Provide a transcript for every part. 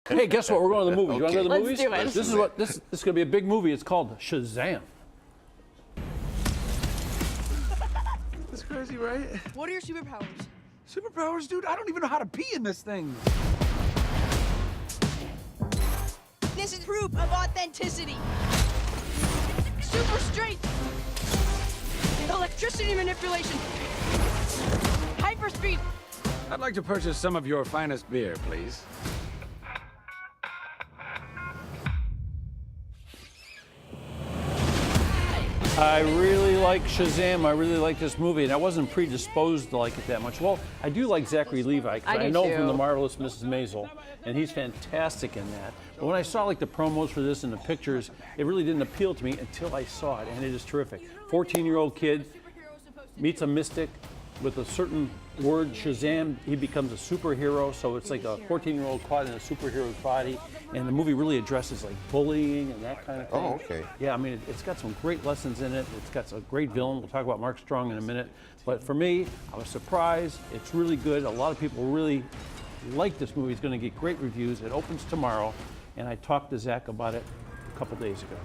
Hey, guess what? We're going to the movies. You want to go to the Let's movies? do it. This is going to be a big movie. It's called SHAZAM. That's crazy, right? What are your superpowers? Superpowers, dude? I don't even know how to pee in this thing. This is proof of authenticity. Super strength. Electricity manipulation. Hyperspeed. I'd like to purchase some of your finest beer, please. I really like SHAZAM. I really like this movie, and I wasn't predisposed to like it that much. Well, I do like Zachary Levi, 'cause I I do know him too. from The Marvelous Mrs. Maisel, and he's fantastic in that. But when I saw like the promos for this and the pictures, it really didn't appeal to me until I saw it, and it is terrific. 14-year-old kid meets a mystic with a certain word, Shazam, he becomes a superhero. So it's like a 14-year-old caught in a superhero's body. And the movie really addresses like bullying and that kind of thing. Oh, okay. Yeah, I mean, it's got some great lessons in it. It's got a great villain. We'll talk about Mark Strong in a minute. But for me, I was surprised. It's really good. A lot of people really like this movie. It's going to get great reviews. It opens tomorrow. And I talked to Zach about it a couple days ago.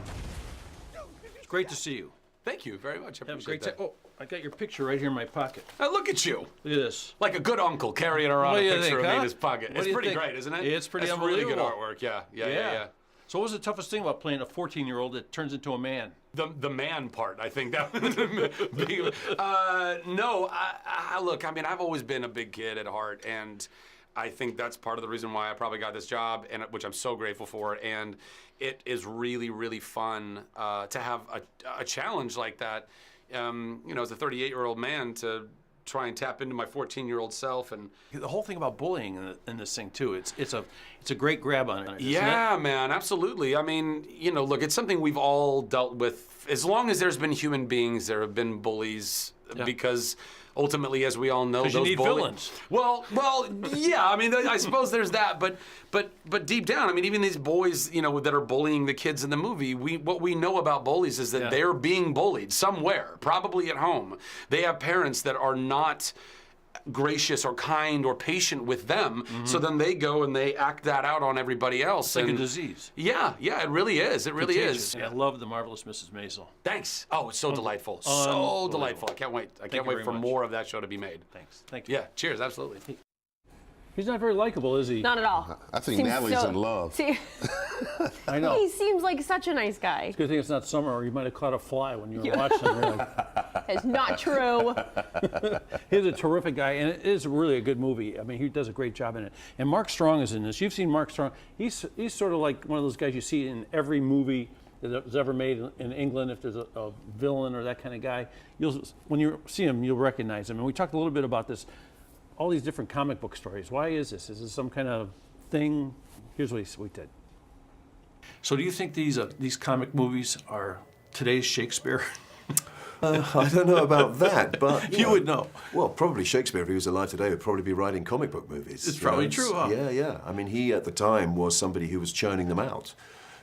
It's great to see you. Thank you very much. I Have a appreciate great that. time. Oh, I got your picture right here in my pocket. Look at you. Look at this. Like a good uncle carrying around What a do you picture think, of me huh? in his pocket. What It's do you pretty think? great, isn't it? It's pretty That's really good unbelievable. artwork. Yeah. So what was the toughest thing about playing a 14-year-old that turns into a man? The man part, I think that would be. No, look, I mean, I've always been a big kid at heart, and I think that's part of the reason why I probably got this job, and which I'm so grateful for. And it is really, really fun to have a challenge like that. You know, as a 38-year-old man, to try and tap into my 14-year-old self. And The whole thing about bullying in this thing too. It's a great grab on it. Isn't yeah, it? man, absolutely. I mean, you know, look, it's something we've all dealt with. As long as there's been human beings, there have been bullies, because ultimately, as we all know, 'Cause those you need villains. Well, yeah. I mean, I suppose there's that, but deep down, I mean, even these boys, you know, that are bullying the kids in the movie, what we know about bullies is that they're being bullied somewhere, probably at home. They have parents that are not gracious or kind or patient with them, so then they go and they act that out on everybody else. It's like a disease. Yeah, it really is. It really is. And I love The Marvelous Mrs. Maisel. Thanks. Oh, it's so delightful. So delightful. I can't wait. I can't wait for more of that show to be made. Thanks. Thank you. Yeah, cheers, absolutely. He's not very likable, is he? Not at all. I think Seems Natalie's so- in love. See, I know. he seems like such a nice guy. Good thing it's not summer, or you might have caught a fly when you were watching. You're like, It's not true. he's a terrific guy, and it is really a good movie. I mean, he does a great job in it. And Mark Strong is in this. You've seen Mark Strong. He's sort of like one of those guys you see in every movie that was ever made in England. If there's a villain or that kind of guy, when you see him, you'll recognize him. And we talked a little bit about this. All these different comic book stories. Why is this? Is this some kind of thing? Here's what we did. So, do you think these comic movies are today's Shakespeare? I don't know about that, but You would know. Well, probably Shakespeare, if he was alive today, would probably be writing comic book movies. It's probably true, huh? Yeah. I mean, he at the time was somebody who was churning them out.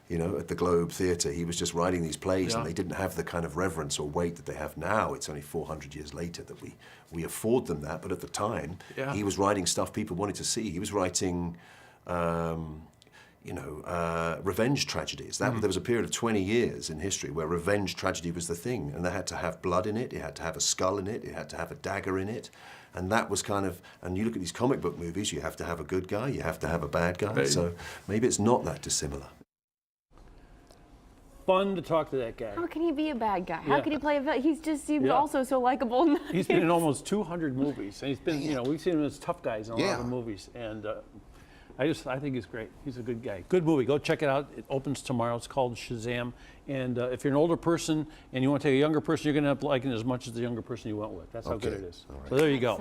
You know, at the Globe Theatre, he was just writing these plays, and they didn't have the kind of reverence or weight that they have now. It's only 400 years later that we afford them that, but at the time, he was writing stuff people wanted to see. He was writing, revenge tragedies. There was a period of 20 years in history where revenge tragedy was the thing, and they had to have blood in it, it had to have a skull in it, it had to have a dagger in it, and that was kind of, and you look at these comic book movies, you have to have a good guy, you have to have a bad guy, so maybe it's not that dissimilar. Fun to talk to that guy. How can he be a bad guy? How Yeah. can he play a villain? He just seems also so likable. He's been in almost 200 movies, and he's been, you know, we've seen him as tough guys in a lot of movies, and I think he's great. He's a good guy. Good movie. Go check it out. It opens tomorrow. It's called SHAZAM, and if you're an older person and you want to take a younger person, you're going to like it as much as the younger person you went with. That's how good it is. So there you go.